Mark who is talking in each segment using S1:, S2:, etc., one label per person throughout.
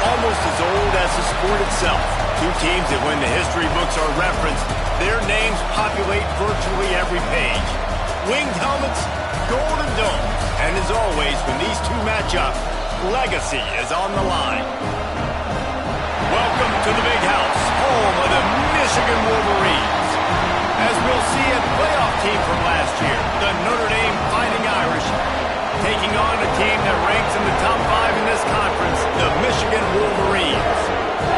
S1: almost as old as the sport itself. Two teams that when the history books are referenced, their names populate virtually every page. Winged helmets, golden domes, and as always, when these two match up, legacy is on the line. Welcome to the Big House, home of the Michigan Wolverines. As we'll see, a playoff team from last year, the Notre Dame Fighting Irish, taking on a team that ranks in the top 5 in this conference, the Michigan Wolverines.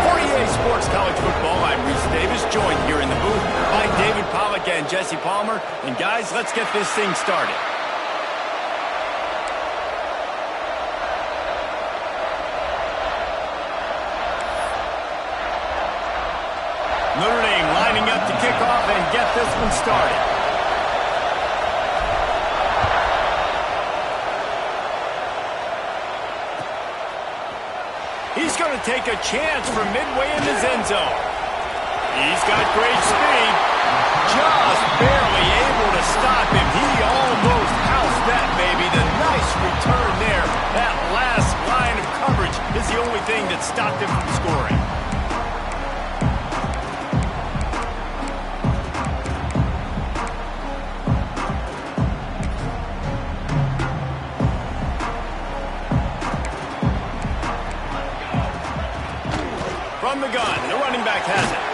S1: For EA Sports College Football, I'm Reese Davis, joined here in the booth by David Pollack and Jesse Palmer. And guys, let's get this thing started. Notre Dame lining up to kick off and get this one started. He's going to take a chance from midway in his end zone. He's got great speed. Just barely able to stop him. He almost housed that baby. The nice return there. That last line of coverage is the only thing that stopped him from scoring. From the gun, the running back has it.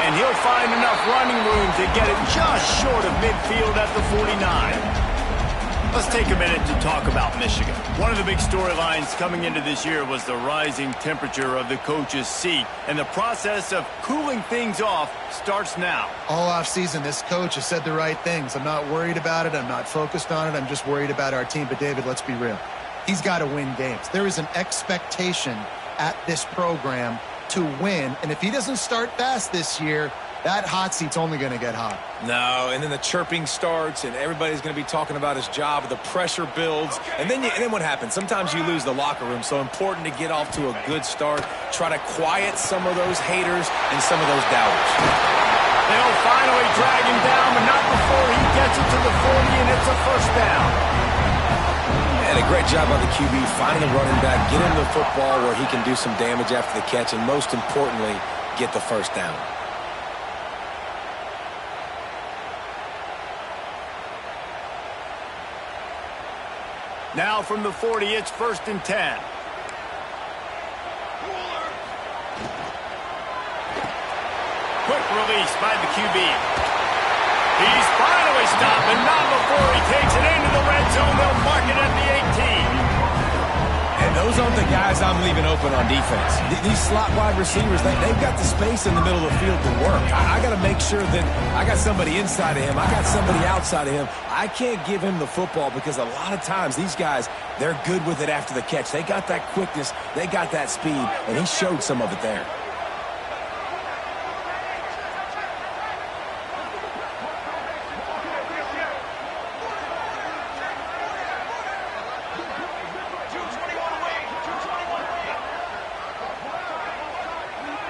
S1: And he'll find enough running room to get it just short of midfield at the 49. Let's take a minute to talk about Michigan. One of the big storylines coming into this year was the rising temperature of the coach's seat. And the process of cooling things off starts now.
S2: All offseason, this coach has said the right things. I'm not worried about it. I'm not focused on it. I'm just worried about our team. But, David, let's be real. He's got to win games. There is an expectation at this program to win, and if he doesn't start fast this year, that hot seat's only going to get hot.
S3: No, and then the chirping starts, and everybody's going to be talking about his job. The pressure builds, and then what happens? Sometimes you lose the locker room, so important to get off to a good start. Try to quiet some of those haters and some of those doubters.
S1: They'll finally drag him down, but not before he gets it to the 40, and it's a first down.
S3: And a great job by the QB finding the running back, get him the football where he can do some damage after the catch, and most importantly, get the first down.
S1: Now from the 40, it's 1st and 10. Quick release by the QB. He's finally stopped, but not before he takes it into the red zone. They'll mark it at the 18.
S3: And those aren't the guys I'm leaving open on defense. These slot wide receivers, they've got the space in the middle of the field to work. I got to make sure that I got somebody inside of him. I got somebody outside of him. I can't give him the football because a lot of times these guys, they're good with it after the catch. They got that quickness. They got that speed, and he showed some of it there.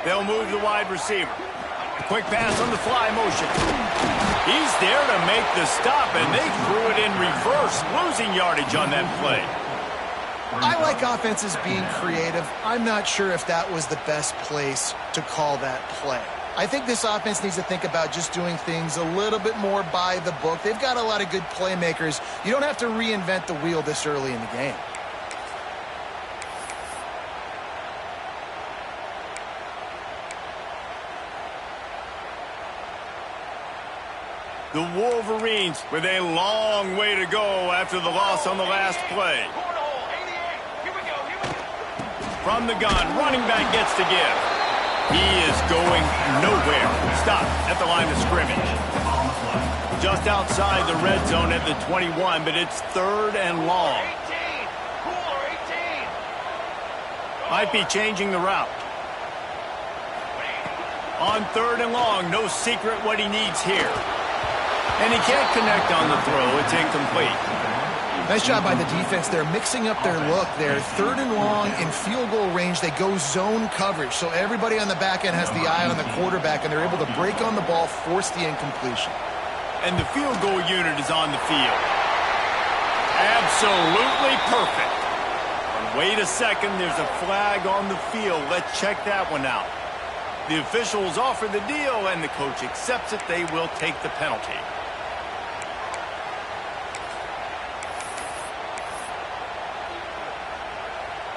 S1: They'll move the wide receiver. A quick pass on the fly motion. He's there to make the stop, and they threw it in reverse, losing yardage on that play.
S2: I like offenses being creative. I'm not sure if that was the best place to call that play. I think this offense needs to think about just doing things a little bit more by the book. They've got a lot of good playmakers. You don't have to reinvent the wheel this early in the game.
S1: The Wolverines with a long way to go after the loss on the last play. From the gun, running back gets to give. He is going nowhere. Stop at the line of scrimmage. Just outside the red zone at the 21, but it's 3rd and long. Might be changing the route. On 3rd and long, no secret what he needs here. And he can't connect on the throw. It's incomplete.
S2: Nice job by the defense. They're mixing up their look there. 3rd and long in field goal range. They go zone coverage. So everybody on the back end has the eye on the quarterback, and they're able to break on the ball, force the incompletion.
S1: And the field goal unit is on the field. Absolutely perfect. Wait a second, there's a flag on the field. Let's check that one out. The officials offer the deal, and the coach accepts it. They will take the penalty.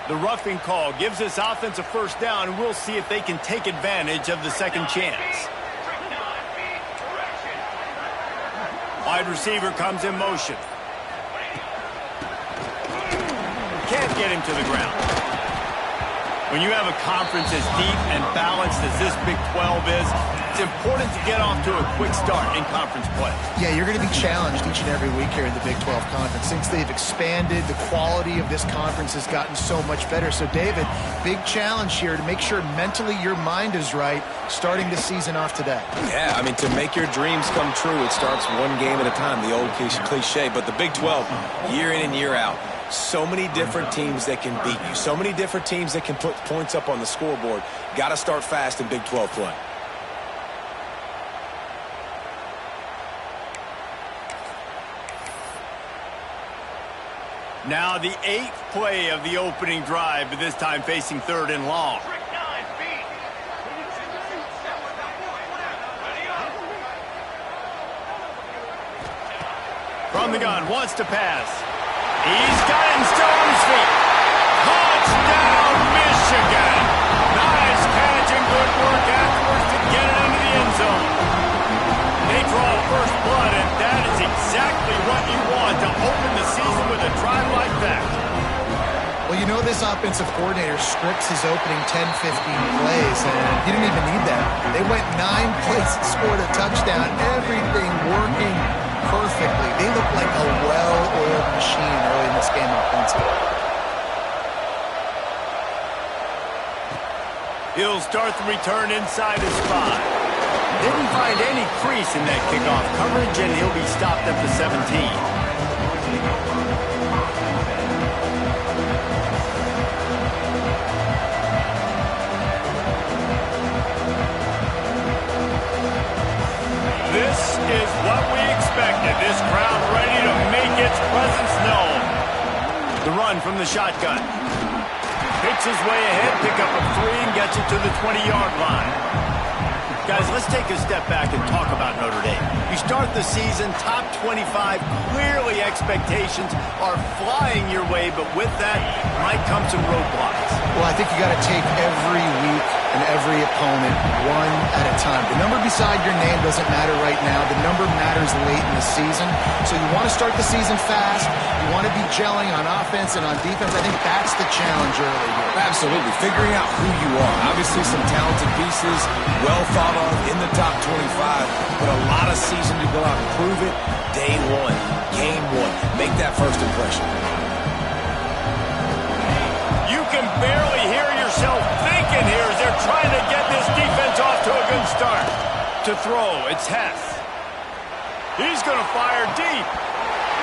S1: The roughing call gives this offense a first down, and we'll see if they can take advantage of the second chance. Wide receiver comes in motion. Can't get him to the ground. When you have a conference as deep and balanced as this Big 12 is, it's important to get off to a quick start in conference play.
S2: Yeah, you're going to be challenged each and every week here in the Big 12 Conference. Since they've expanded, the quality of this conference has gotten so much better. So, David, big challenge here to make sure mentally your mind is right starting the season off today.
S3: Yeah, I mean, to make your dreams come true, it starts one game at a time, the old cliche. But the Big 12, year in and year out, so many different teams that can beat you, so many different teams that can put points up on the scoreboard. Got to start fast in Big 12 play.
S1: Now the 8th play of the opening drive, but this time facing 3rd and long. From the gun, wants to pass. He's got him still on his feet. Touchdown, Michigan. Nice catch and good work afterwards to get it into the end zone. They draw first blood, and that is exactly what you want to open the season with a drive like that.
S2: Well, you know this offensive coordinator scripts his opening 10, 15 plays, and he didn't even need that. They went 9 plays and scored a touchdown. Everything working perfectly. They look like a well-oiled machine early in this game offensively.
S1: He'll start the return inside his 5. Didn't find any crease in that kickoff coverage, and he'll be stopped at the 17. This is what we expected. This crowd ready to make its presence known. The run from the shotgun. Picks his way ahead, pick up a 3, and gets it to the 20-yard line. Guys, let's take a step back and talk about Notre Dame. You start the season top 25. Clearly expectations are flying your way, but with that might come some roadblocks.
S2: Well, I think you got to take every week and every opponent one at a time. The number beside your name doesn't matter right now. The number matters late in the season. So you want to start the season fast. You want to be gelling on offense and on defense. I think that's the challenge early here.
S3: Absolutely. Figuring out who you are. Obviously some talented pieces, well thought of in the top 25, but a lot of season to go out and prove it. Day 1, game 1. Make that first impression.
S1: You can barely hear yourself thinking here as they're trying to get this defense off to a good start. To throw, it's Hess. He's going to fire deep.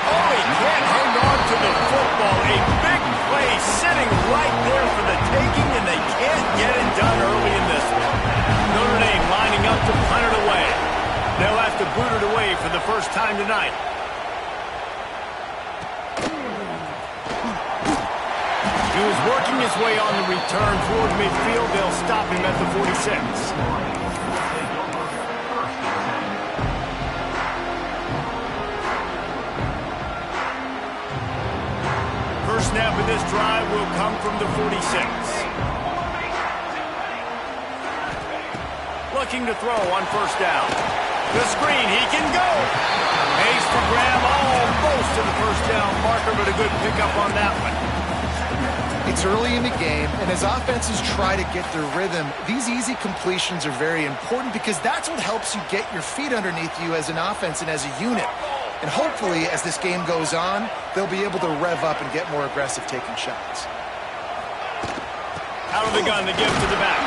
S1: Oh, he can't hang on to the football. A big play sitting right there for the taking, and they can't get it done early in this one. Notre Dame lining up to punt it away. They'll have to boot it away for the first time tonight. He was working his way on the return toward midfield. They'll stop him at the 46. First snap of this drive will come from the 46. Looking to throw on first down. The screen, he can go. Makes the grab almost to the first down marker, but a good pickup on that one.
S2: It's early in the game, and as offenses try to get their rhythm, these easy completions are very important because that's what helps you get your feet underneath you as an offense and as a unit. And hopefully, as this game goes on, they'll be able to rev up and get more aggressive taking shots.
S1: Out of the gun, the give to the back.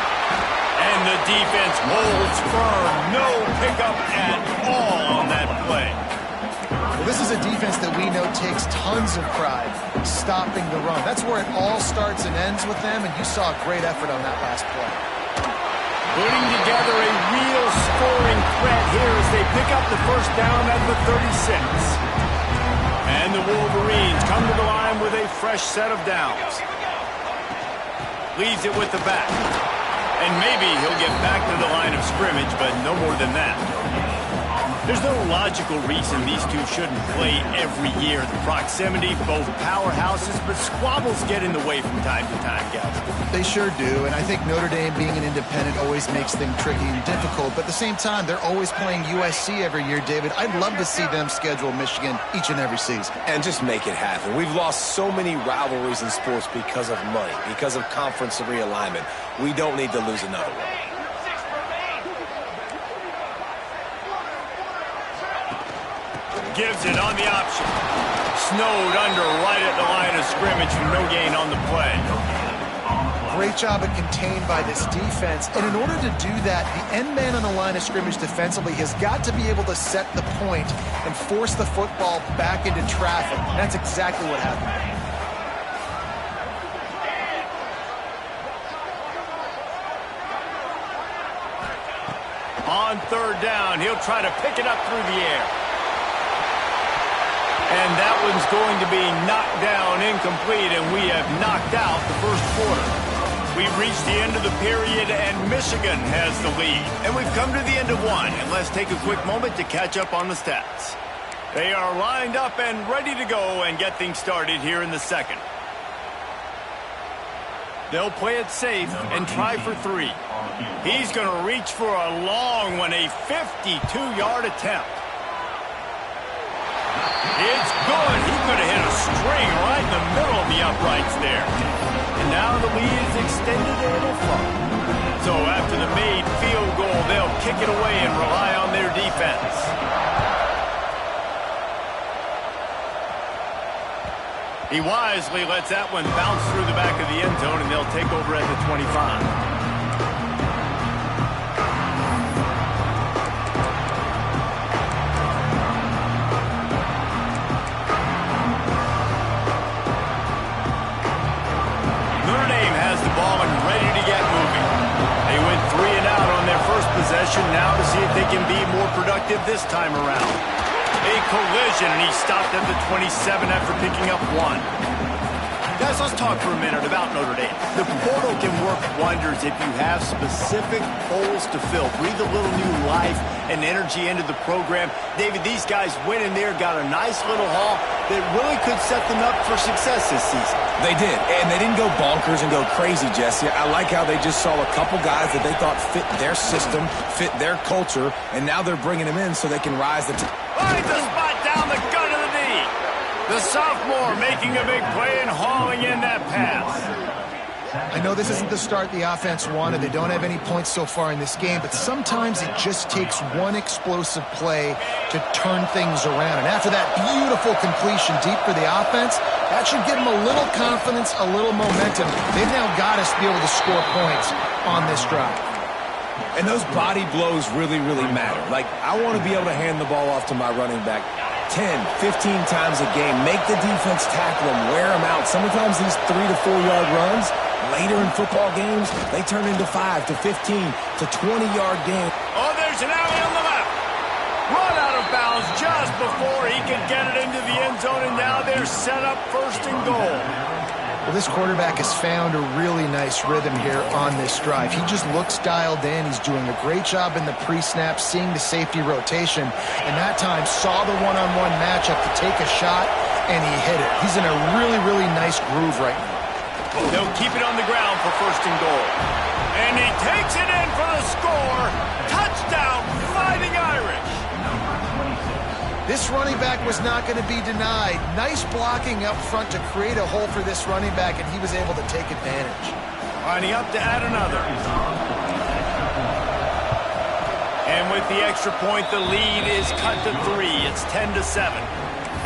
S1: And the defense holds firm. No pickup at all on that play.
S2: Well, this is a defense that we know takes tons of pride stopping the run. That's where it all starts and ends with them, and you saw a great effort on that last play.
S1: Putting together a real scoring threat here as they pick up the first down at the 36. And the Wolverines come to the line with a fresh set of downs. Leaves it with the back. And maybe he'll get back to the line of scrimmage, but no more than that. There's no logical reason these two shouldn't play every year. The proximity, both powerhouses, but squabbles get in the way from time to time, guys.
S2: They sure do, and I think Notre Dame being an independent always makes things tricky and difficult, but at the same time, they're always playing USC every year, David. I'd love to see them schedule Michigan each and every season.
S3: And just make it happen. We've lost so many rivalries in sports because of money, because of conference realignment. We don't need to lose another one.
S1: Gives it on the option. Snowed under right at the line of scrimmage for no gain on the play.
S2: Great job of contained by this defense. And in order to do that, the end man on the line of scrimmage defensively has got to be able to set the point and force the football back into traffic. And that's exactly what happened.
S1: On third down, he'll try to pick it up through the air. And that one's going to be knocked down incomplete, and we have knocked out the first quarter. We've reached the end of the period, and Michigan has the lead. And we've come to the end of one, and let's take a quick moment to catch up on the stats. They are lined up and ready to go and get things started here in the second. They'll play it safe and try for three. He's going to reach for a long one, a 52-yard attempt. It's good. He could have hit a string right in the middle of the uprights there. And now the lead is extended a little far. So after the made field goal, they'll kick it away and rely on their defense. He wisely lets that one bounce through the back of the end zone, and they'll take over at the 25. Now to see if they can be more productive this time around. A collision, and he stopped at the 27 after picking up one. Guys, let's talk for a minute about Notre Dame. The portal can work wonders if you have specific holes to fill. Breathe a little new life and energy into the program. David, these guys went in there, got a nice little haul that really could set them up for success this season.
S3: They did, and they didn't go bonkers and go crazy, Jesse. I like how they just saw a couple guys that they thought fit their system, fit their culture, and now they're bringing them in so they can rise the
S1: finds a spot down the gut of the knee. The sophomore making a big play and hauling in that pass.
S2: I know this isn't the start the offense wanted. They don't have any points so far in this game, but sometimes it just takes one explosive play to turn things around. And after that beautiful completion deep for the offense, that should give them a little confidence, a little momentum. They've now got us to be able to score points on this drive.
S3: And those body blows really, really matter. Like, I want to be able to hand the ball off to my running back 10, 15 times a game. Make the defense tackle them, wear them out. Sometimes these 3 to 4 yard runs, later in football games, they turn into 5 to 15 to 20-yard games.
S1: Oh, there's an alley on the left. Run out of bounds just before he can get it into the end zone, and now they're set up first and goal.
S2: Well, this quarterback has found a really nice rhythm here on this drive. He just looks dialed in. He's doing a great job in the pre-snap, seeing the safety rotation, and that time saw the one-on-one matchup to take a shot, and he hit it. He's in a really, really nice groove right now.
S1: They'll keep it on the ground for first and goal. And he takes it in for the score. Touchdown, Fighting Irish.
S2: This running back was not going to be denied. Nice blocking up front to create a hole for this running back, and he was able to take advantage.
S1: Lining up to add another. And with the extra point, the lead is cut to 3. It's 10-7.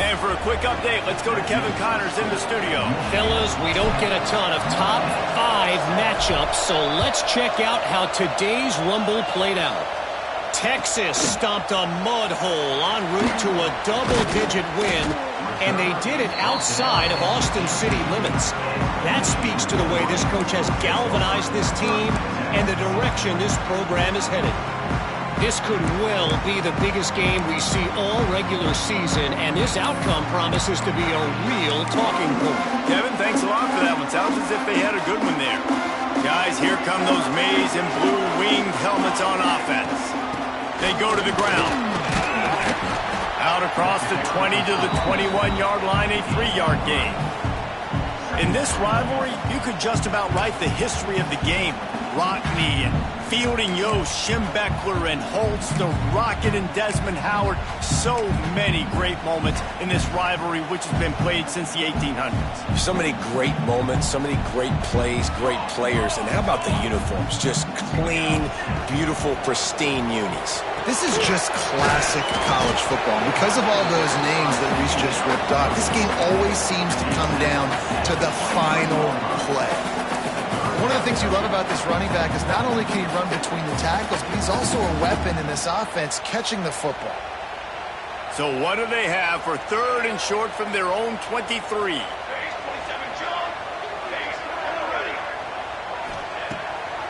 S1: And for a quick update, let's go to Kevin Connors in the studio.
S4: Fellas, we don't get a ton of top 5 matchups, so let's check out how today's Rumble played out. Texas stomped a mud hole en route to a double-digit win, and they did it outside of Austin City limits. That speaks to the way this coach has galvanized this team and the direction this program is headed. This could well be the biggest game we see all regular season, and this outcome promises to be a real talking point.
S1: Kevin, thanks a lot for that one. Sounds as if they had a good one there. Guys, here come those maize and blue winged helmets on offense. They go to the ground. Out across the 20 to the 21-yard line, a 3-yard gain. In this rivalry, you could just about write the history of the game. Rockney and Fielding Yost, Schembechler and Holtz, the Rocket and Desmond Howard. So many great moments in this rivalry, which has been played since the 1800s.
S3: So many great moments, so many great plays, great players. And how about the uniforms? Just clean, beautiful, pristine unis.
S2: This is just classic college football. Because of all those names that Reese just ripped off, this game always seems to come down to the final play. One of the things you love about this running back is not only can he run between the tackles, but he's also a weapon in this offense catching the football.
S1: So what do they have for 3rd and short from their own 23?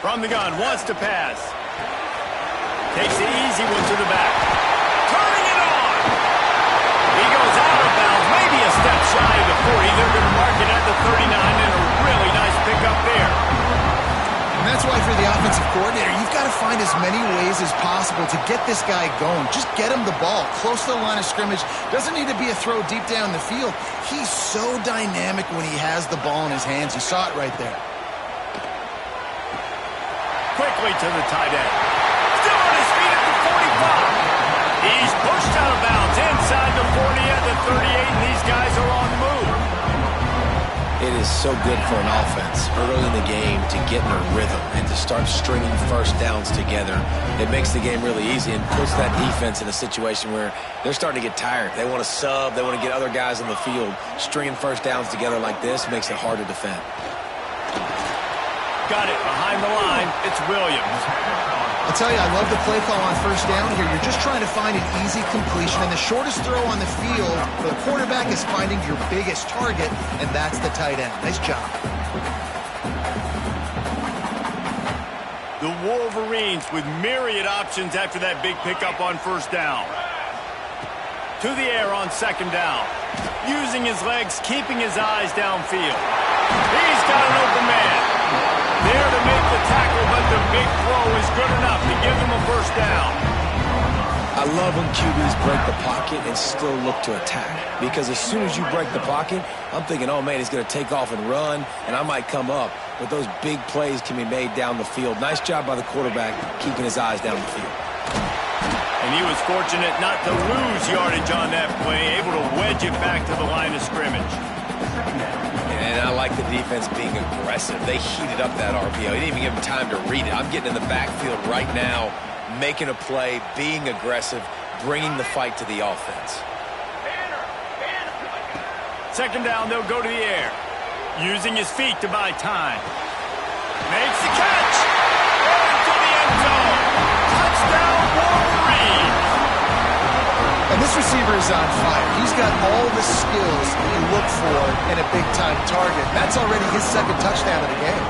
S1: From the gun, wants to pass. Takes the easy one to the back. Turning it on! He goes out of bounds, maybe a step shy of the 40. They're going to mark it at the 39, and a really nice pickup there.
S2: And that's why for the offensive coordinator, you've got to find as many ways as possible to get this guy going. Just get him the ball close to the line of scrimmage. Doesn't need to be a throw deep down the field. He's so dynamic when he has the ball in his hands. You saw it right there.
S1: Quickly to the tight end. Still on his feet at the 45. He's pushed out of bounds inside the 40 at the 38, and these guys are on the move.
S3: It is so good for an offense early in the game to get in a rhythm and to start stringing first downs together. It makes the game really easy and puts that defense in a situation where they're starting to get tired. They want to sub. They want to get other guys on the field. Stringing first downs together like this makes it hard to defend.
S1: Got it behind the line. It's Williams.
S2: I'll tell you, I love the play call on first down here. You're just trying to find an easy completion, and the shortest throw on the field for the quarterback is finding your biggest target, and that's the tight end. Nice job.
S1: The Wolverines with myriad options after that big pickup on first down. To the air on second down. Using his legs, keeping his eyes downfield. He's got an open man. There to make the tackle, but the big throw is good enough to give him a first down.
S3: I love when QBs break the pocket and still look to attack. Because as soon as you break the pocket, I'm thinking, oh man, he's going to take off and run, and I might come up. But those big plays can be made down the field. Nice job by the quarterback keeping his eyes down the field.
S1: And he was fortunate not to lose yardage on that play, able to wedge it back to the line of scrimmage.
S3: And I like the defense being aggressive. They heated up that RPO. He didn't even give him time to read it. I'm getting in the backfield right now, making a play, being aggressive, bringing the fight to the offense.
S1: Second down, they'll go to the air. Using his feet to buy time. Makes the catch. Into the end zone. Touchdown, Wolverine.
S2: And this receiver is on fire. He's got all the skills you look for in a big-time target. That's already his second touchdown of the game.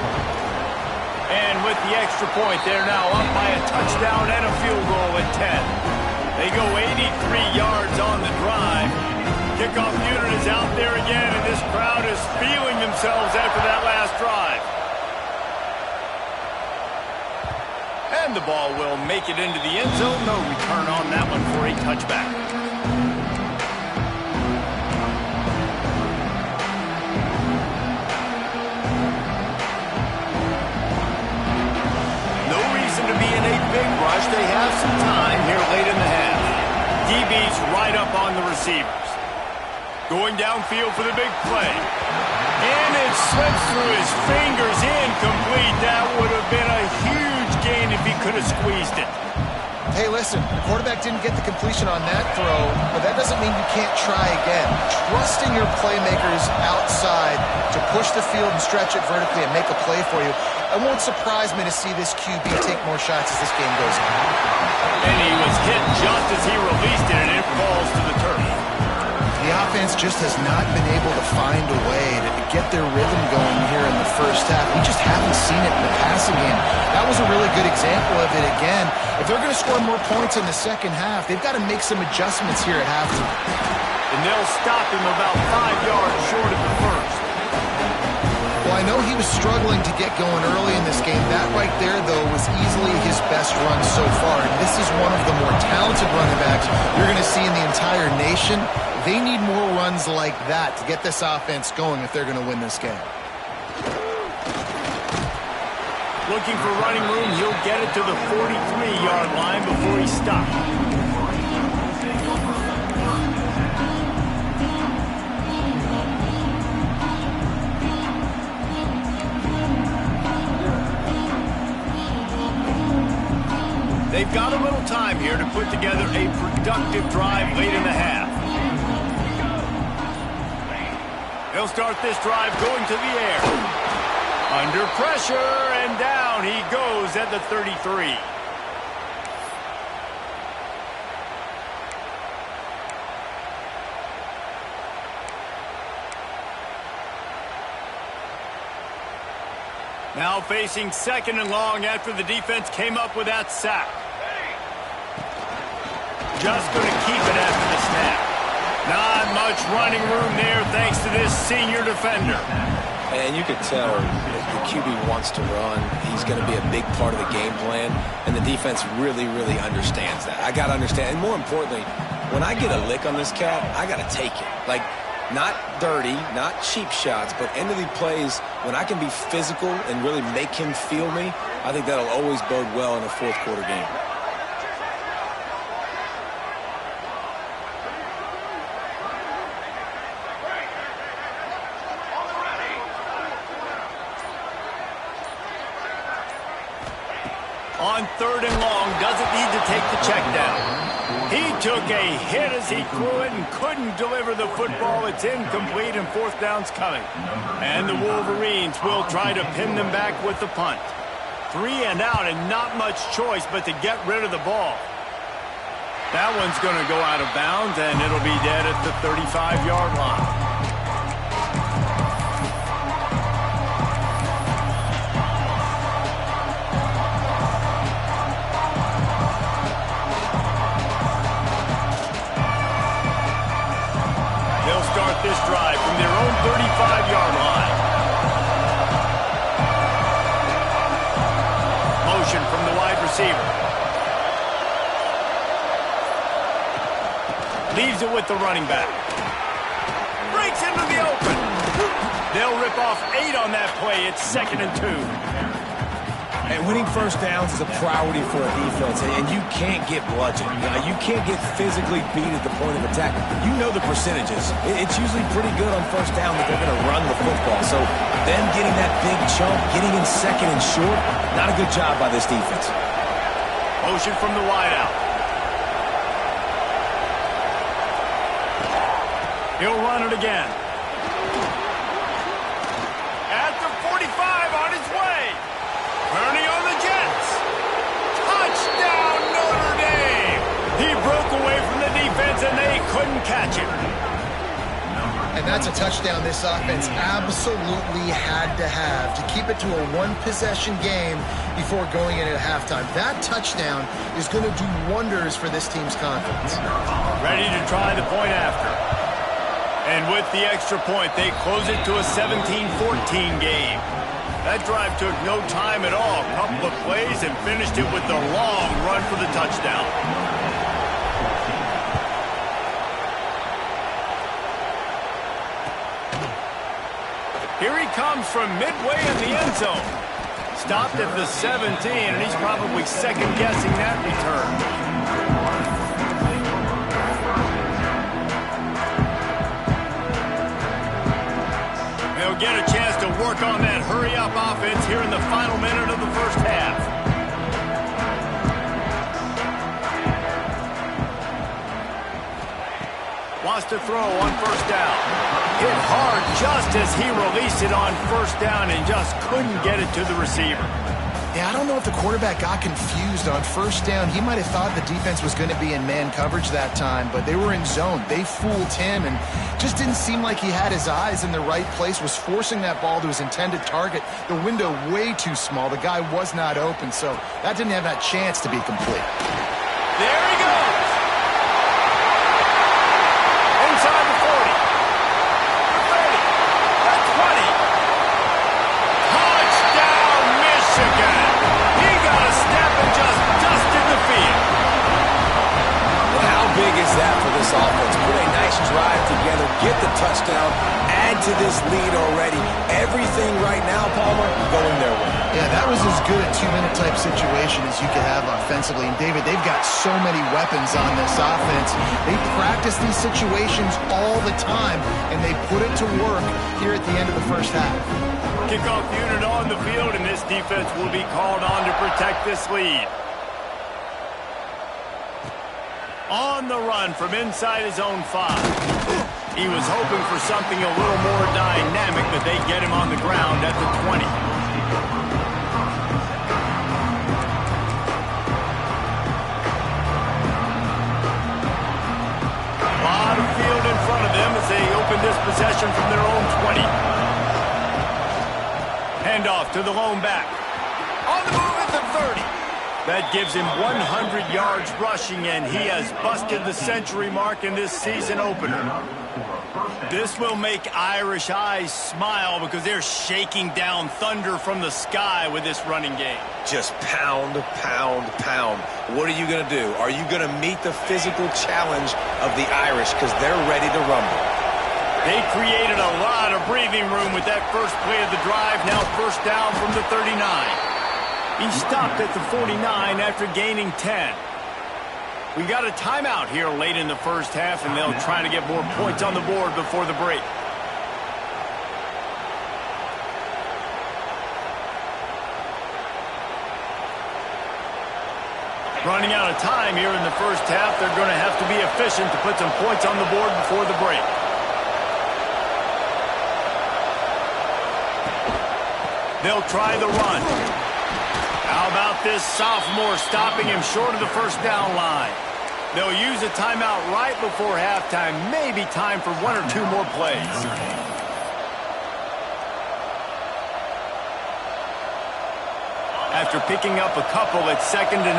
S1: And with the extra point, they're now up by a touchdown and a field goal at 10. They go 83 yards on the drive. Kickoff unit is out there again, and this crowd is feeling themselves after that last drive. And the ball will make it into the end zone. No return on that one for a touchback. No reason to be in a big rush. They have some time here late in the half. DB's right up on the receivers. Going downfield for the big play. And it slips through his fingers, incomplete. That would have been a huge gain if he could have squeezed it.
S2: Hey, listen, the quarterback didn't get the completion on that throw, but that doesn't mean you can't try again. Trusting your playmakers outside to push the field and stretch it vertically and make a play for you. It won't surprise me to see this QB take more shots as this game goes on.
S1: And he was hit just as he released it, and it falls to the turf.
S2: The offense just has not been able to find a way to get their rhythm going here in the first half. We just haven't seen it in the passing game. That was a really good example of it again. If they're going to score more points in the second half, they've got to make some adjustments here at halftime.
S1: And they'll stop him about 5 yards short of the first.
S2: Well, I know he was struggling to get going early in this game. That right there, though, was easily his best run so far. And this is one of the more talented running backs you're going to see in the entire nation. They need more runs like that to get this offense going if they're going to win this game.
S1: Looking for running room, he'll get it to the 43-yard line before he stops. They've got a little time here to put together a productive drive late in the half. They'll start this drive going to the air. Under pressure, and down he goes at the 33. Now facing second and long after the defense came up with that sack. Just going to keep it after the snap. Not much running room there thanks to this senior defender.
S3: And you could tell the QB wants to run. He's going to be a big part of the game plan, and the defense really, really understands that. I got to understand, and more importantly, when I get a lick on this cat, I got to take it. Like, not dirty, not cheap shots, but end of the plays, when I can be physical and really make him feel me, I think that'll always bode well in a fourth quarter game.
S1: On third and long, doesn't need to take the check down. He took a hit as he threw it and couldn't deliver the football. It's incomplete and fourth down's coming. And the Wolverines will try to pin them back with the punt. 3 and out and not much choice but to get rid of the ball. That one's going to go out of bounds and it'll be dead at the 35-yard line. Start this drive from their own 35-yard line. Motion from the wide receiver. Leaves it with the running back. Breaks into the open. They'll rip off 8 on that play. It's 2nd and 2.
S3: And winning first downs is a priority for a defense, and you can't get bludgeoned. You can't get physically beat at the point of attack. You know the percentages. It's usually pretty good on first down that they're going to run the football. So them getting that big chunk, getting in second and short, not a good job by this defense.
S1: Motion from the wideout. He'll run it again. At the 45 on his way. Turning on the Jets. Touchdown, Notre Dame. He broke away from the defense, and they couldn't catch him.
S2: And that's a touchdown this offense absolutely had to have to keep it to a one-possession game before going in at halftime. That touchdown is going to do wonders for this team's confidence.
S1: Ready to try the point after. And with the extra point, they close it to a 17-14 game. That drive took no time at all. A couple of plays and finished it with the long run for the touchdown. Here he comes from midway in the end zone. Stopped at the 17, and he's probably second-guessing that return. They'll get a chance to work on that hurry-up offense here in the final minute of the first half. Wants to throw on first down. Hit hard just as he released it on first down and just couldn't get it to the receiver.
S2: Yeah, I don't know if the quarterback got confused on first down. He might have thought the defense was going to be in man coverage that time, but they were in zone. They fooled him and just didn't seem like he had his eyes in the right place, was forcing that ball to his intended target. The window way too small. The guy was not open, so that didn't have that chance to be complete.
S1: There he goes. Inside the 40. The 30. The 20.
S3: this offense. Put a nice drive together, get the touchdown, add to this lead already. Everything right now, Palmer, going their way.
S2: Yeah, that was as good a two-minute type situation as you could have offensively. And, David, they've got so many weapons on this offense. They practice these situations all the time, and they put it to work here at the end of the first half.
S1: Kickoff unit on the field, and this defense will be called on to protect this lead. On the run from inside his own 5. He was hoping for something a little more dynamic, but they get him on the ground at the 20. A lot of field in front of them as they open this possession from their own 20. Handoff to the lone back. On the move at the 30. That gives him 100 yards rushing, and he has busted the century mark in this season opener. This will make Irish eyes smile because they're shaking down thunder from the sky with this running game.
S3: Just pound, pound, pound. What are you going to do? Are you going to meet the physical challenge of the Irish because they're ready to rumble?
S1: They created a lot of breathing room with that first play of the drive. Now first down from the 39. He stopped at the 49 after gaining 10. We got a timeout here late in the first half, and they'll try to get more points on the board before the break. Running out of time here in the first half. They're going to have to be efficient to put some points on the board before the break. They'll try the run. How about this sophomore stopping him short of the first down line? They'll use a timeout right before halftime. Maybe time for one or two more plays. After picking up a couple at 2nd and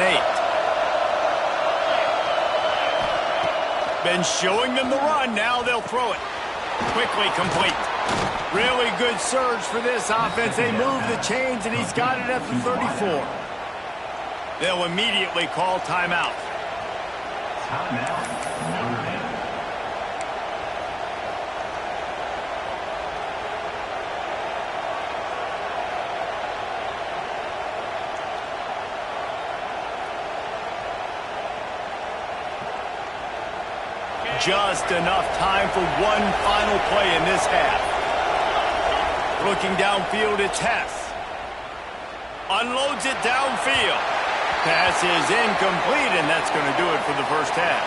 S1: 8. Been showing them the run. Now they'll throw it. Quickly complete. Really good surge for this offense. They move the chains, and he's got it at the 34. They'll immediately call timeout. Just enough time for one final play in this half. Looking downfield, it's Hess. Unloads it downfield. Pass is incomplete, and that's going to do it for the first half.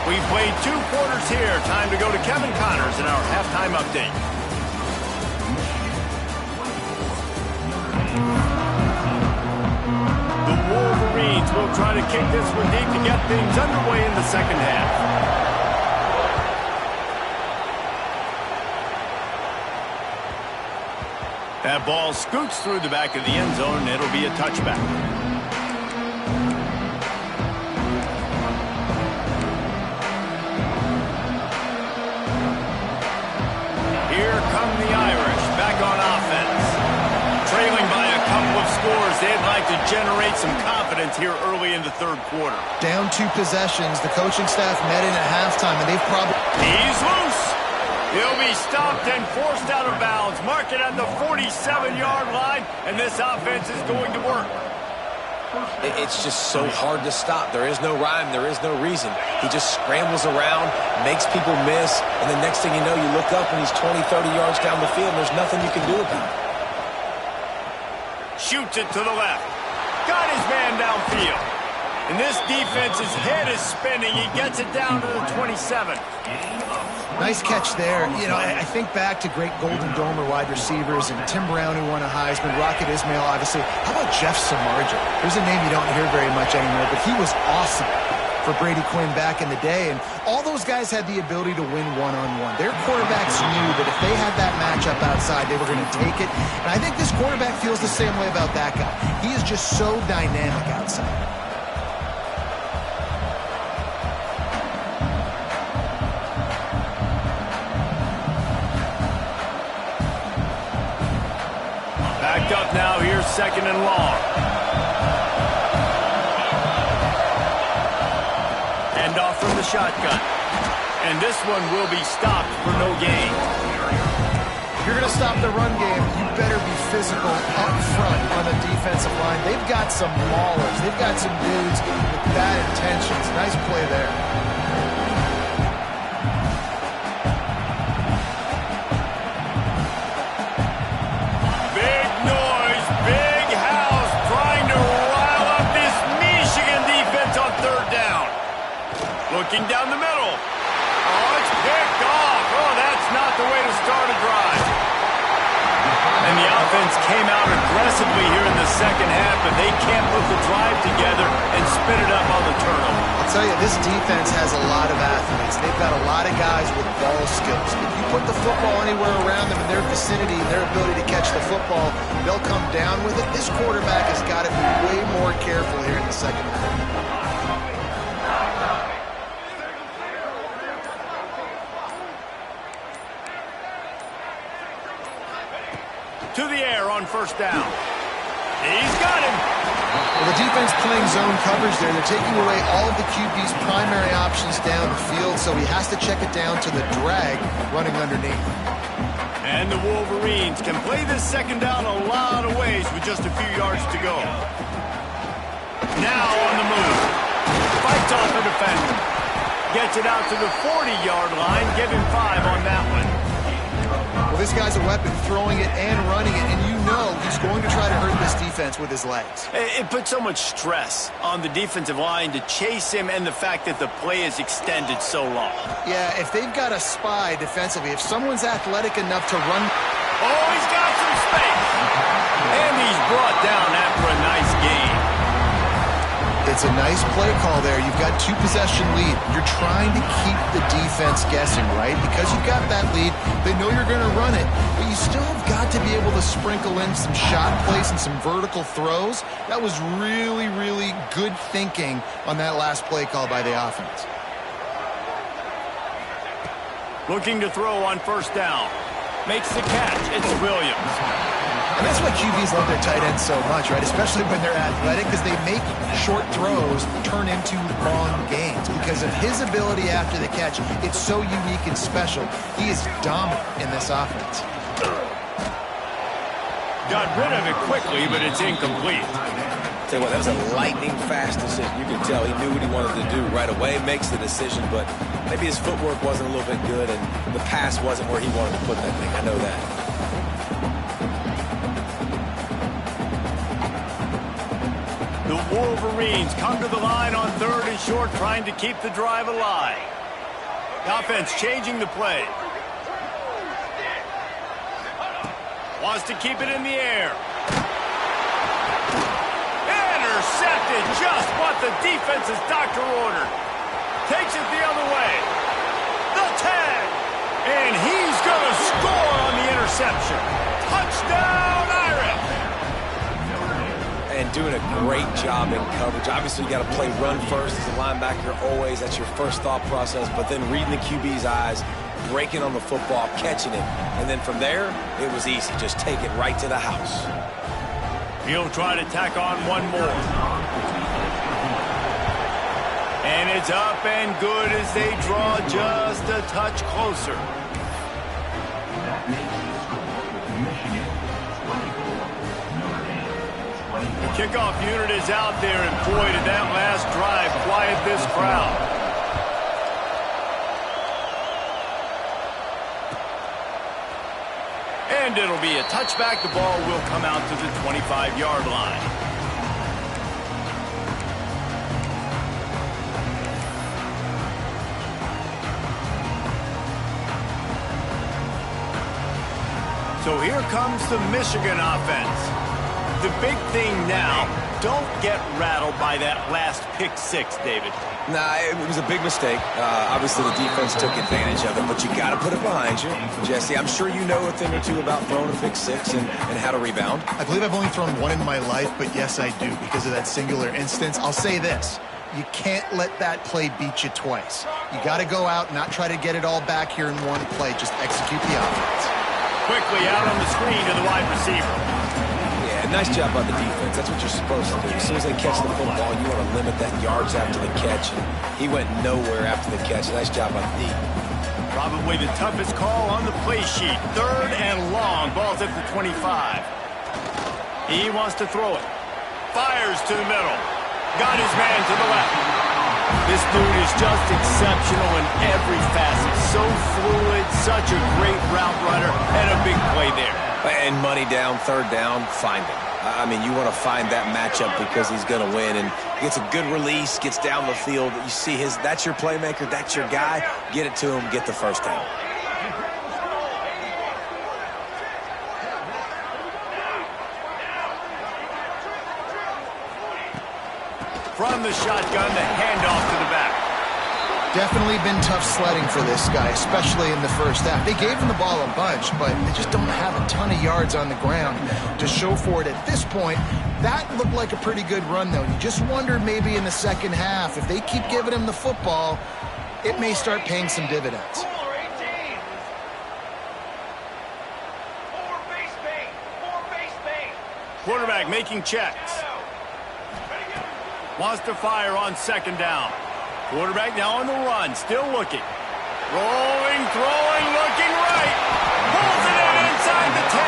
S1: We've played 2 quarters here. Time to go to Kevin Connors in our halftime update. The Wolverines will try to kick this one deep to get things underway in the second half. That ball scoots through the back of the end zone, and it'll be a touchback. Here come the Irish back on offense. Trailing by a couple of scores, they'd like to generate some confidence here early in the third quarter.
S2: Down 2 possessions. The coaching staff met in at halftime, and they've probably...
S1: He's loose. He'll be stopped and forced out of bounds. Mark it at the 47-yard line, and this offense is going to work.
S3: It's just so hard to stop. There is no rhyme. There is no reason. He just scrambles around, makes people miss, and the next thing you know, you look up and he's 20, 30 yards down the field, and there's nothing you can do about it.
S1: Shoots it to the left. Got his man downfield. And this defense's head is spinning. He gets it down to the 27.
S2: Nice catch there. You know, I think back to great Golden Domer wide receivers and Tim Brown, who won a Heisman, Rocket Ismail, obviously. How about Jeff Samardzija? There's a name you don't hear very much anymore, but he was awesome for Brady Quinn back in the day. And all those guys had the ability to win one-on-one. Their quarterbacks knew that if they had that matchup outside, they were going to take it. And I think this quarterback feels the same way about that guy. He is just so dynamic outside.
S1: Backed up now, here's 2nd and long. Hand off from the shotgun. And this one will be stopped for no gain.
S2: If you're going to stop the run game, you better be physical up front on the defensive line. They've got some maulers. They've got some dudes with bad intentions. Nice play there.
S1: Big noise, big house, trying to rile up this Michigan defense on third down. Looking down the middle. Oh, it's picked off. Oh, that's not the way to start a drive. And the offense came out aggressively here in the second half, but they can't put the drive together and spit it up on the turnover.
S2: I'll tell you, this defense has a lot of athletes. They've got a lot of guys with ball skills. If you put the football anywhere around them in their vicinity, their ability to catch the football, they'll come down with it. This quarterback has got to be way more careful here in the second half.
S1: To the air on first down. He's got him.
S2: Well, the defense playing zone coverage there. They're taking away all of the QB's primary options down the field, so he has to check it down to the drag running underneath.
S1: And the Wolverines can play this second down a lot of ways with just a few yards to go. Now on the move. Fights off the defender. Gets it out to the 40-yard line. Give him 5 on that one.
S2: Well, this guy's a weapon, throwing it and running it, and you know he's going to try to hurt this defense with his legs.
S1: It puts so much stress on the defensive line to chase him and the fact that the play is extended so long.
S2: Yeah, if they've got a spy defensively, if someone's athletic enough to run...
S1: Oh, he's got some space. And he's brought down after a nice gain.
S2: It's a nice play call there. You've got 2-possession lead. You're trying to keep the defense guessing, right? Because you've got that lead, they know you're going to run it, but you still have got to be able to sprinkle in some shot plays and some vertical throws. That was really, really good thinking on that last play call by the offense.
S1: Looking to throw on first down. Makes the catch. It's Williams.
S2: And that's why QBs love their tight ends so much, right? Especially when they're athletic, because they make short throws turn into long gains. Because of his ability after the catch, it's so unique and special. He is dominant in this offense.
S1: Got rid of it quickly, but it's incomplete.
S3: Tell you what, that was a lightning-fast decision. You could tell he knew what he wanted to do right away, makes the decision, but maybe his footwork wasn't a little bit good, and the pass wasn't where he wanted to put that thing. I know that.
S1: The Wolverines come to the line on third and short, trying to keep the drive alive. The offense changing the play. Wants to keep it in the air. Intercepted, just what the defense's doctor ordered. Takes it the other way. The tag. And he's going to score on the interception. Touchdown, Irish.
S3: And doing a great job in coverage. Obviously, you got to play run first as a linebacker always. That's your first thought process. But then reading the QB's eyes, breaking on the football, catching it. And then from there, it was easy. Just take it right to the house.
S1: He'll try to tack on one more. And it's up and good as they draw just a touch closer. The kickoff unit is out there, and boy, did that last drive quiet this crowd. And it'll be a touchback. The ball will come out to the 25-yard line. So here comes the Michigan offense. The big thing now, don't get rattled by that last pick six, David.
S3: Nah, it was a big mistake. Obviously, the defense took advantage of it, but you got to put it behind you. Jesse, I'm sure you know a thing or two about throwing a pick six and how to rebound.
S2: I believe I've only thrown one in my life, but yes, I do because of that singular instance. I'll say this. You can't let that play beat you twice. You got to go out and not try to get it all back here in one play. Just execute the offense.
S1: Quickly out on the screen to the wide receiver.
S3: And nice job by the defense. That's what you're supposed to do. As soon as they catch the football, you want to limit that yards after the catch. And he went nowhere after the catch. Nice job by the D.
S1: Probably the toughest call on the play sheet. 3rd and long. Ball's at the 25. He wants to throw it. Fires to the middle. Got his man to the left. This dude is just exceptional in every facet. So fluid, such a great route runner, and a big play there.
S3: And money down, 3rd down, find him. I mean, you want to find that matchup because he's going to win. And gets a good release, gets down the field. You see that's your playmaker, that's your guy. Get it to him, get the 1st down.
S1: From the shotgun, the handoff to the back.
S2: Definitely been tough sledding for this guy, especially in the first half. They gave him the ball a bunch, but they just don't have a ton of yards on the ground to show for it at this point. That looked like a pretty good run, though. You just wonder maybe in the second half, if they keep giving him the football, it may start paying some dividends.
S1: Quarterback making checks. Wants to fire on 2nd down. Quarterback now on the run, still looking. Rolling, throwing, looking right. Pulls it in inside the 10.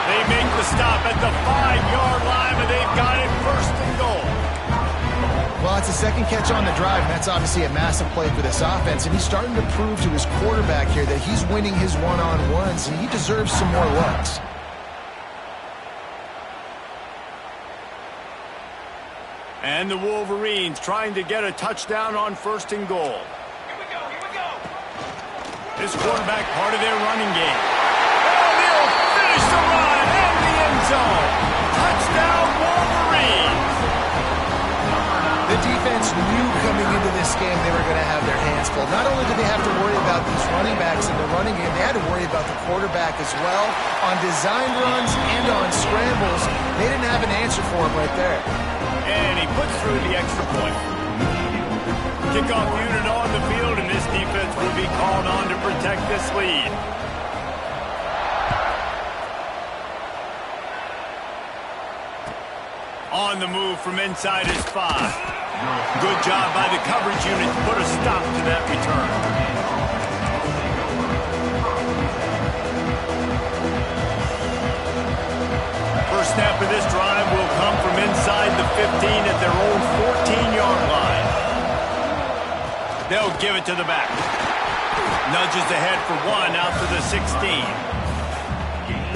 S1: They make the stop at the 5-yard line, but they've got it 1st and goal.
S2: Well, it's a 2nd catch on the drive, and that's obviously a massive play for this offense, and he's starting to prove to his quarterback here that he's winning his one-on-ones, and he deserves some more looks.
S1: And the Wolverines trying to get a touchdown on 1st and goal. Here we go. This quarterback part of their running game. Oh, they'll finish the run in the end zone. Touchdown, Wolverines.
S2: The defense knew coming into this game they were going to have their hands full. Not only did they have to worry about these running backs in the running game, they had to worry about the quarterback as well. On designed runs and on scrambles, they didn't have an answer for him right there.
S1: And he puts through the extra point. Kickoff unit on the field, and this defense will be called on to protect this lead. On the move from inside his 5. Good job by the coverage unit to put a stop to that return. First snap of this drive will come from inside the 15 at their own 14-yard line. They'll give it to the back. Nudges ahead for 1 out to the 16.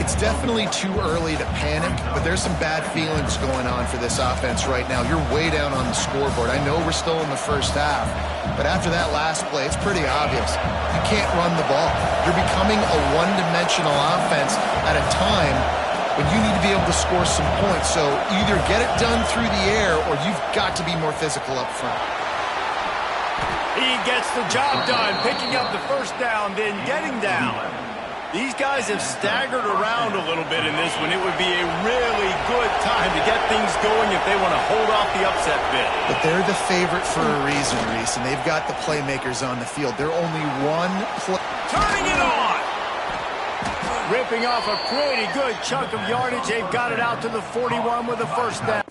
S2: It's definitely too early to panic, but there's some bad feelings going on for this offense right now. You're way down on the scoreboard. I know we're still in the first half, but after that last play, it's pretty obvious. You can't run the ball. You're becoming a one-dimensional offense at a time when you need to be able to score some points. So either get it done through the air or you've got to be more physical up front.
S1: He gets the job done, picking up the 1st down, then getting down. These guys have staggered around a little bit in this one. It would be a really good time to get things going if they want to hold off the upset bid.
S2: But they're the favorite for a reason, Reese, and they've got the playmakers on the field. They're only one play.
S1: Turning it on! Ripping off a pretty good chunk of yardage. They've got it out to the 41 with a 1st down.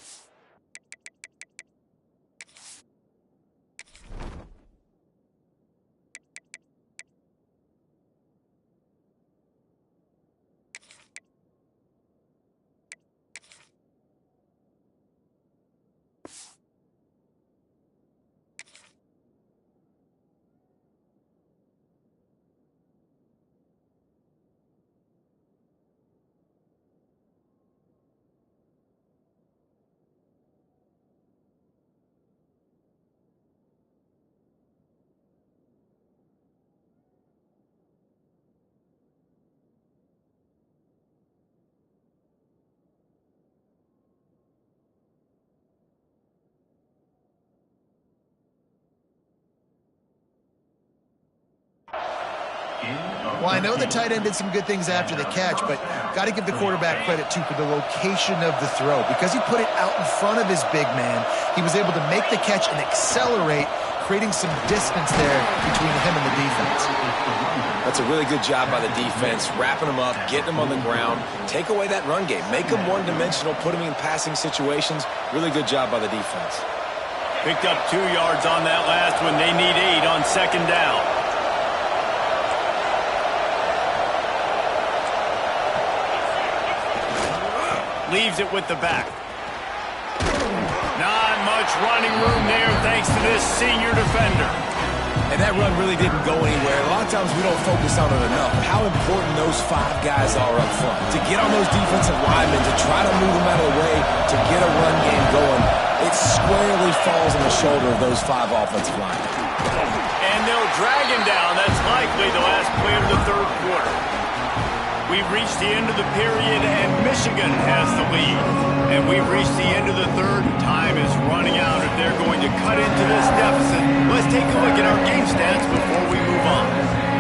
S2: Well, I know the tight end did some good things after the catch, but got to give the quarterback credit, too, for the location of the throw. Because he put it out in front of his big man, he was able to make the catch and accelerate, creating some distance there between him and the defense.
S3: That's a really good job by the defense, wrapping them up, getting them on the ground, take away that run game, make them one-dimensional, put them in passing situations. Really good job by the defense.
S1: Picked up 2 yards on that last one. They need 8 on second down. Leaves it with the back. Not much running room there thanks to this senior defender.
S3: And that run really didn't go anywhere. A lot of times we don't focus on it enough. How important those 5 guys are up front. To get on those defensive linemen, to try to move them out of the way, to get a run game going, it squarely falls on the shoulder of those 5 offensive linemen.
S1: And they'll drag him down. That's likely the last play of the third quarter. We've reached the end of the period, and Michigan has the lead. And we've reached the end of the third, and time is running out if they're going to cut into this deficit. Let's take a look at our game stats before we move on.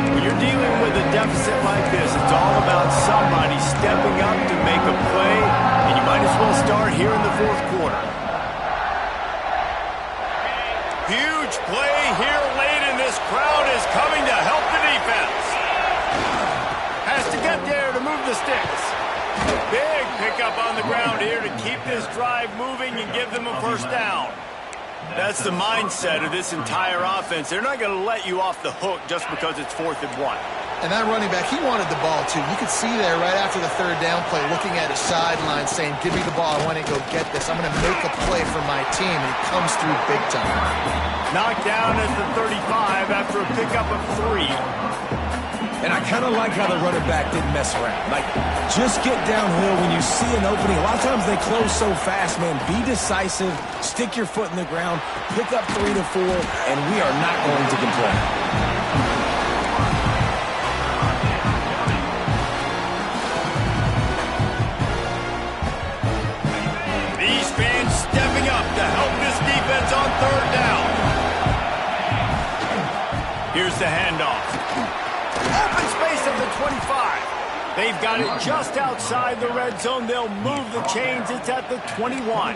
S1: When you're dealing with a deficit like this, it's all about somebody stepping up to make a play, and you might as well start here in the fourth quarter. Huge play here late, and this crowd is coming to help the defense. Has to get there to move the sticks. Big pickup on the ground here to keep this drive moving and give them a first down. That's the mindset of this entire offense. They're not going to let you off the hook just because it's 4th and 1.
S2: And that running back, he wanted the ball, too. You could see there right after the third down play, looking at his sideline, saying, give me the ball. I want to go get this. I'm going to make a play for my team. And he comes through big time.
S1: Knocked down at the 35 after a pickup of 3.
S3: And I kind of like how the running back didn't mess around. Like, just get downhill when you see an opening. A lot of times they close so fast, man. Be decisive, stick your foot in the ground, pick up 3 to 4, and we are not going to complain.
S1: These fans stepping up to help this defense on third down. Here's the handoff. Open space at the 25. They've got it just outside the red zone. They'll move the chains. It's at the 21.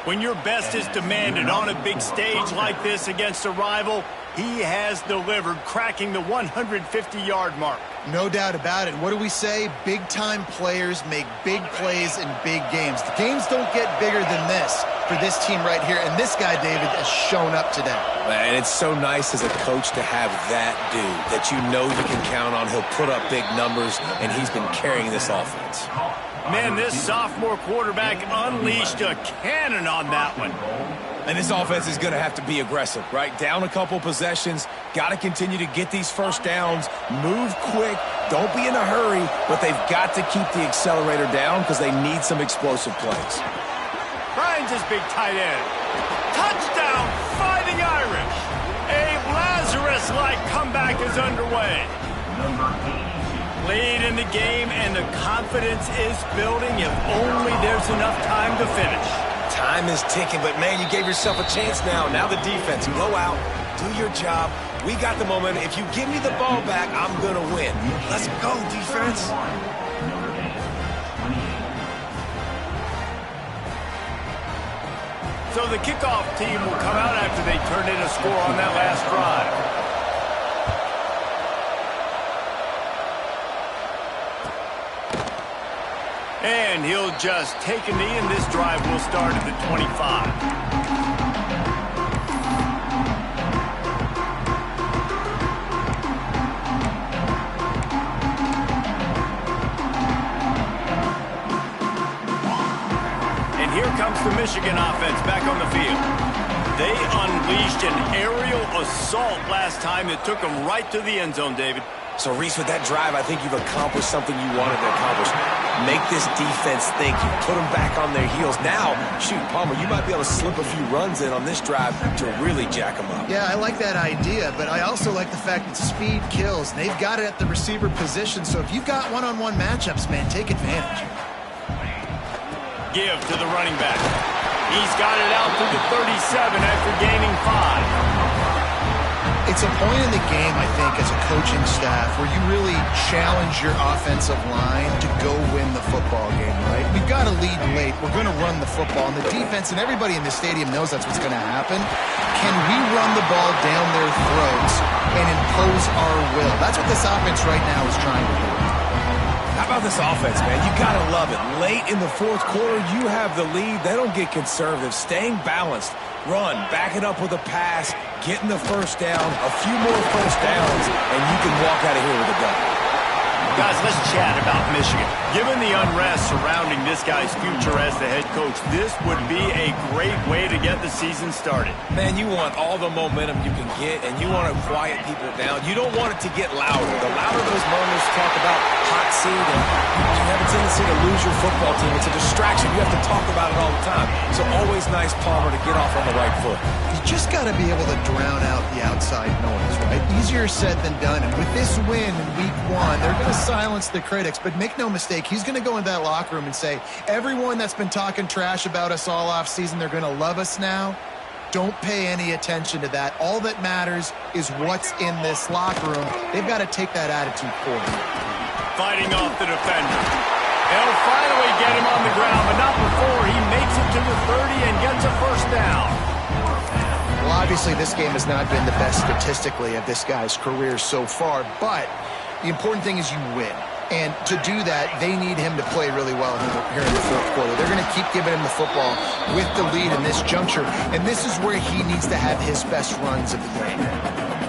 S1: When your best is demanded on a big stage like this against a rival, he has delivered, cracking the 150-yard mark.
S2: No doubt about it. What do we say? Big-time players make big plays in big games. The games don't get bigger than this for this team right here, and this guy, David, has shown up today.
S3: And it's so nice as a coach to have that dude that you know you can count on. He'll put up big numbers, and he's been carrying this offense.
S1: Man, this sophomore quarterback unleashed a cannon on that one.
S3: And this offense is going to have to be aggressive, right? Down a couple possessions, got to continue to get these first downs, move quick, don't be in a hurry, but they've got to keep the accelerator down because they need some explosive plays.
S1: Finds his big tight end. Touchdown, Fighting Irish. A Lazarus-like comeback is underway. Late in the game, and the confidence is building if only there's enough time to finish.
S3: Time is ticking, but man, you gave yourself a chance now. Now the defense, go out, do your job. We got the momentum. If you give me the ball back, I'm going to win. Let's go, defense.
S1: So the kickoff team will come out after they turned in a score on that last drive. And he'll just take a knee, and this drive will start at the 25. And here comes the Michigan offense back on the field. They unleashed an aerial assault last time that took them right to the end zone, David.
S3: So, Reese, with that drive, I think you've accomplished something you wanted to accomplish. Make this defense think. You put them back on their heels. Now, shoot, Palmer, you might be able to slip a few runs in on this drive to really jack them up.
S2: Yeah, I like that idea, but I also like the fact that speed kills. They've got it at the receiver position, so if you've got one-on-one matchups, man, take advantage.
S1: Give to the running back. He's got it out to the 37 after gaining 5.
S2: It's a point in the game, I think, as a coaching staff where you really challenge your offensive line to go win the football game, right? We've got to lead late. We're going to run the football. And the defense and everybody in the stadium knows that's what's going to happen. Can we run the ball down their throats and impose our will? That's what this offense right now is trying to do.
S3: How about this offense, man? You got to love it. Late in the fourth quarter, you have the lead. They don't get conservative. Staying balanced. Run, back it up with a pass, getting the first down, a few more first downs, and you can walk out of here with a dub.
S1: Guys, let's chat about Michigan. Given the unrest surrounding this guy's future as the head coach, this would be a great way to get the season started.
S3: Man, you want all the momentum you can get, and you want to quiet people down. You don't want it to get louder. The louder those moments talk about hot seat, and you have a tendency to lose your football team. It's a distraction. You have to talk about it all the time. So always nice, Palmer, to get off on the right foot.
S2: You just got to be able to drown out the outside noise, right? Easier said than done. And with this win in week 1, they're going to silence the critics. But make no mistake, he's going to go into that locker room and say, everyone that's been talking trash about us all off season, they're going to love us now. Don't pay any attention to that. All that matters is what's in this locker room. They've got to take that attitude forward.
S1: Fighting off the defender. They'll finally get him on the ground, but not before he makes it to the 30 and gets a first down.
S2: Well, obviously, this game has not been the best statistically of this guy's career so far, but the important thing is you win. And to do that, they need him to play really well here in the fourth quarter. They're going to keep giving him the football with the lead in this juncture, and this is where he needs to have his best runs of the game.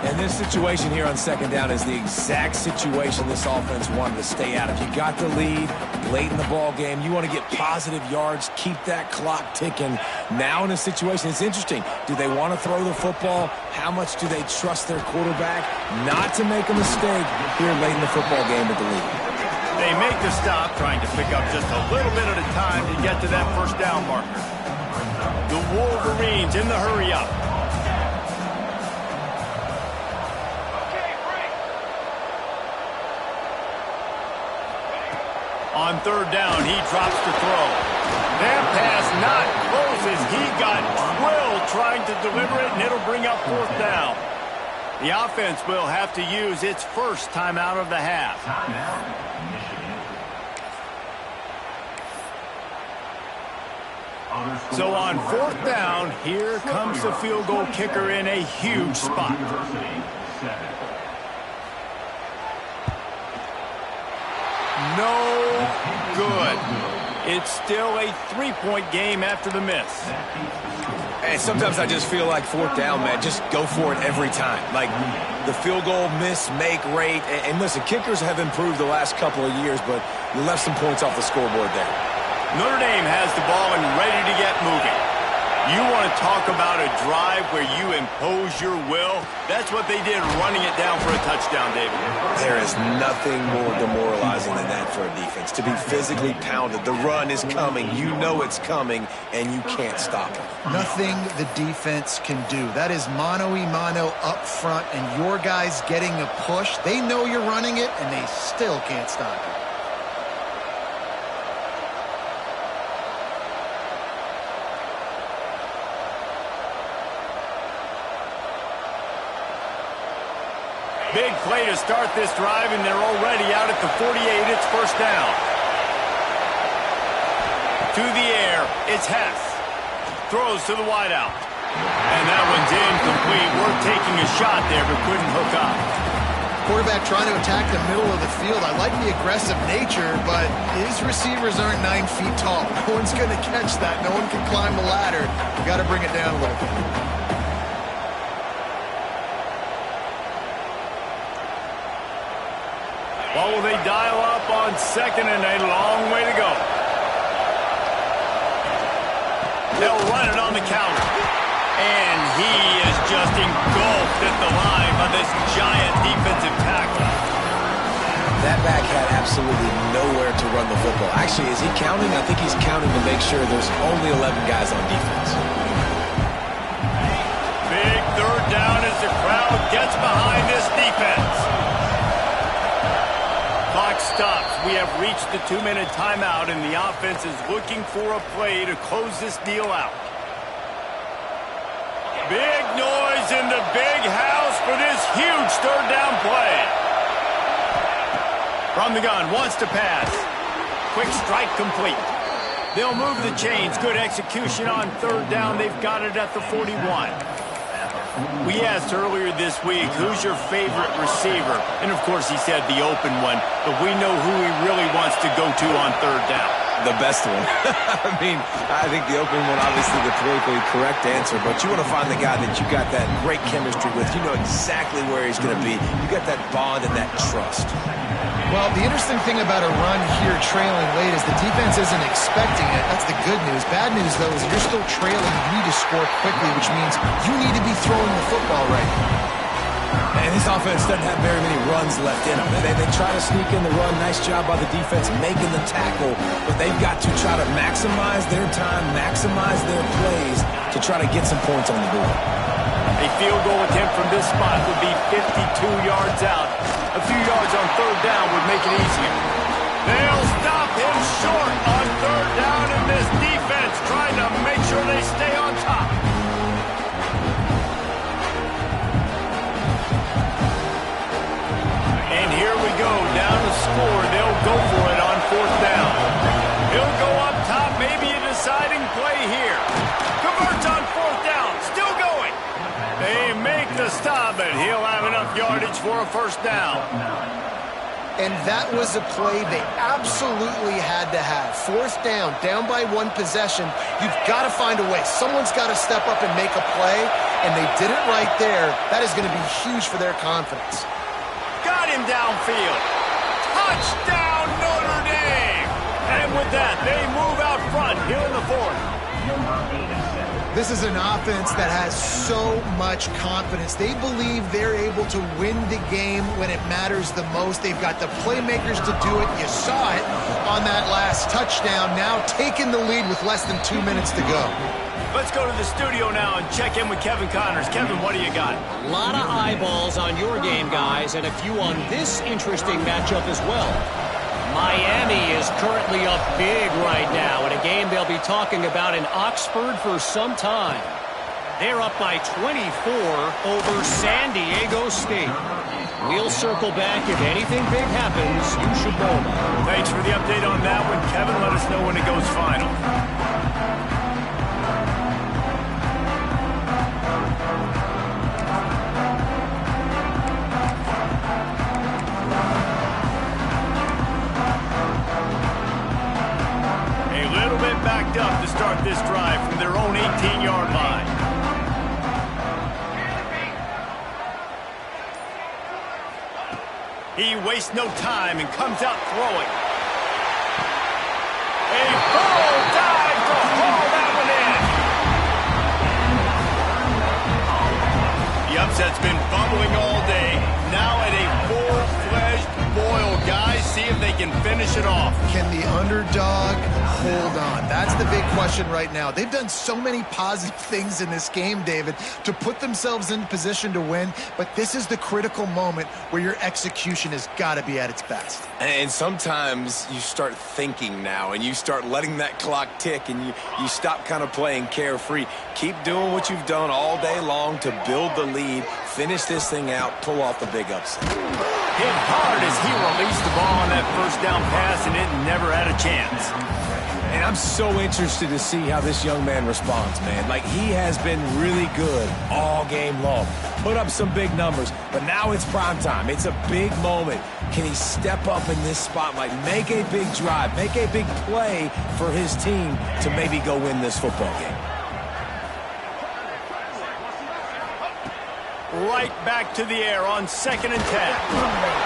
S3: And this situation here on second down is the exact situation this offense wanted to stay out of. You got the lead late in the ball game. You want to get positive yards, keep that clock ticking. Now in a situation, it's interesting. Do they want to throw the football? How much do they trust their quarterback not to make a mistake here late in the football game with the lead?
S1: They make the stop, trying to pick up just a little bit at a time to get to that first down marker. The Wolverines in the hurry up. On third down, he drops to throw. That pass not close as he got drilled trying to deliver it, and it'll bring up fourth down. The offense will have to use its first timeout of the half. So on fourth down, here comes the field goal kicker in a huge spot. No good. It's still a three-point game after the miss.
S3: And sometimes I just feel like fourth down, man, just go for it every time. Like the field goal miss, make rate. And listen, kickers have improved the last couple of years, but you left some points off the scoreboard there.
S1: Notre Dame has the ball and ready to get moving. You want to talk about a drive where you impose your will? That's what they did, running it down for a touchdown, David.
S3: There is nothing more demoralizing than that for a defense. To be physically pounded. The run is coming. You know it's coming, and you can't stop it.
S2: Nothing the defense can do. That is mano-a-mano up front, and your guys getting a push. They know you're running it, and they still can't stop it.
S1: Big play to start this drive, and they're already out at the 48. It's first down. To the air, it's Hess. Throws to the wideout. And that one's incomplete. We're taking a shot there, but couldn't hook up.
S2: Quarterback trying to attack the middle of the field. I like the aggressive nature, but his receivers aren't 9 feet tall. No one's going to catch that. No one can climb the ladder. You got to bring it down a little bit.
S1: Well, will they dial up on second and a long way to go? They'll run it on the counter. And he is just engulfed at the line by this giant defensive tackle.
S3: That back had absolutely nowhere to run the football. Actually, is he counting? I think he's counting to make sure there's only 11 guys on defense.
S1: Big third down as the crowd gets behind this defense. Clock stops. We have reached the 2-minute timeout, and the offense is looking for a play to close this deal out. Big noise in the big house. for this huge third down play. From the gun, wants to pass. Quick strike complete. They'll move the chains. Good execution on third down. They've got it at the 41. We asked earlier this week, who's your favorite receiver? And, of course, he said the open one. But we know who he really wants to go to on third down.
S3: The best one. I mean, I think the open one, obviously the politically correct answer, but you want to find the guy that you got that great chemistry with. You know exactly where he's going to be. You got that bond and that trust.
S2: Well, the interesting thing about a run here trailing late is the defense isn't expecting it. That's the good news. Bad news, though, is you're still trailing. You need to score quickly, which means you need to be throwing the football right now.
S3: And this offense doesn't have very many runs left in them. They try to sneak in the run. Nice job by the defense making the tackle. But they've got to try to maximize their time, maximize their plays to try to get some points on the board.
S1: A field goal attempt from this spot would be 52 yards out. A few yards on third down would make it easier. They'll stop him short on third down, and this defense trying to make sure they stay on top. And here we go, down to score. They'll go for it on fourth down. He'll go up top, maybe a deciding play here. Converts on fourth down, still going. They make the stop, and he'll have enough yardage for a first down.
S2: And that was a play they absolutely had to have. Fourth down, down by one possession. You've got to find a way. Someone's got to step up and make a play, and they did it right there. That is going to be huge for their confidence.
S1: Got him downfield. Touchdown, Notre Dame! And with that, they move out front here in the fourth.
S2: This is an offense that has so much confidence. They believe they're able to win the game when it matters the most. They've got the playmakers to do it. You saw it on that last touchdown. Now taking the lead with less than 2 minutes to go.
S1: Let's go to the studio now and check in with Kevin Connors. Kevin, what do you got?
S4: A lot of eyeballs on your game, guys, and a few on this interesting matchup as well. Miami is currently up big right now in a game they'll be talking about in Oxford for some time. They're up by 24 over San Diego State. We'll circle back. If anything big happens, you should know about it.
S1: Thanks for the update on that one, Kevin. Let us know when it goes final. Backed up to start this drive from their own 18-yard line. He wastes no time and comes out throwing. A full dive to haul that one in. The upset's been bubbling all day. Now at a full-fledged boil. Guys, see if they can finish it off.
S2: Can the underdog hold on? That's the big question right now. They've done so many positive things in this game, David, to put themselves in position to win, but this is the critical moment where your execution has got to be at its best.
S3: And sometimes you start thinking now, and you start letting that clock tick, and you stop kind of playing carefree. Keep doing what you've done all day long to build the lead, finish this thing out, pull off the big upset.
S1: Hit hard as he released the ball on that first down pass, and it never had a chance.
S3: And I'm so interested to see how this young man responds, man. Like, he has been really good all game long. Put up some big numbers, but now it's prime time. It's a big moment. Can he step up in this spotlight, make a big drive, make a big play for his team to maybe go win this football game?
S1: Right back to the air on 2nd and 10.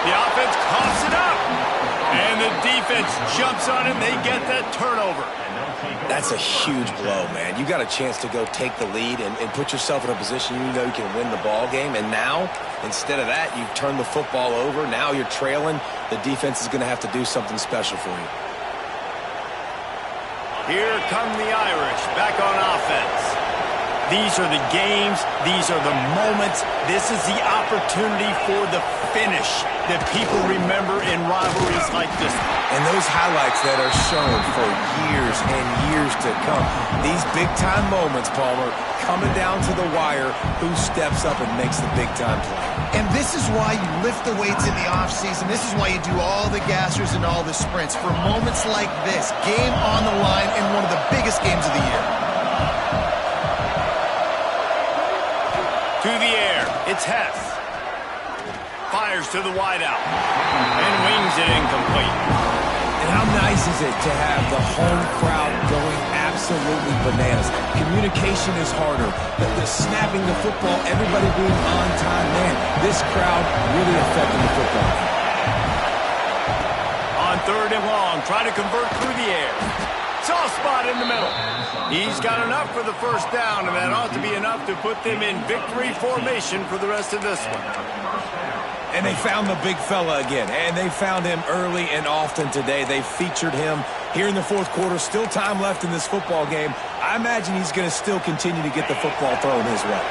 S1: The offense coughs it up. And the defense jumps on it, and they get that turnover.
S3: That's a huge blow, man. You got a chance to go take the lead and put yourself in a position you know you can win the ball game. And now, instead of that, you turn the football over. Now you're trailing. The defense is going to have to do something special for you.
S1: Here come the Irish back on offense. These are the games. These are the moments. This is the opportunity for the finish that people remember in rivalries like this.
S3: And those highlights that are shown for years and years to come. These big-time moments, Palmer, coming down to the wire, who steps up and makes the big-time play.
S2: And this is why you lift the weights in the offseason. This is why you do all the gassers and all the sprints. For moments like this, game on the line in one of the biggest games of the year.
S1: To the air, it's Hess. Fires to the wideout. And wings it incomplete.
S3: And how nice is it to have the home crowd going absolutely bananas? Communication is harder. The snapping the football, everybody being on time. Man, this crowd really affecting the football.
S1: On 3rd and long, try to convert through the air. Soft spot in the middle. He's got enough for the first down, and that ought to be enough to put them in victory formation for the rest of this one.
S3: And they found the big fella again, and they found him early and often today. They featured him here in the 4th quarter. Still time left in this football game. I imagine he's going to still continue to get the football thrown his way.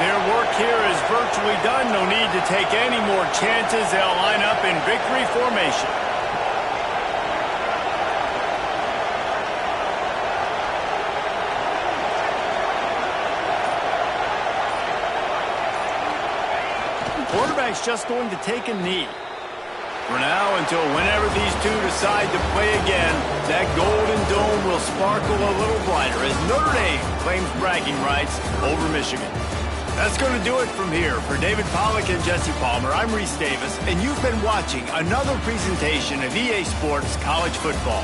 S1: Their work here is virtually done. No need to take any more chances. They'll line up in victory formation. Quarterback's just going to take a knee. For now, until whenever these two decide to play again, that Golden Dome will sparkle a little brighter as Notre Dame claims bragging rights over Michigan. That's going to do it from here. For David Pollack and Jesse Palmer, I'm Reese Davis, and you've been watching another presentation of EA Sports College Football.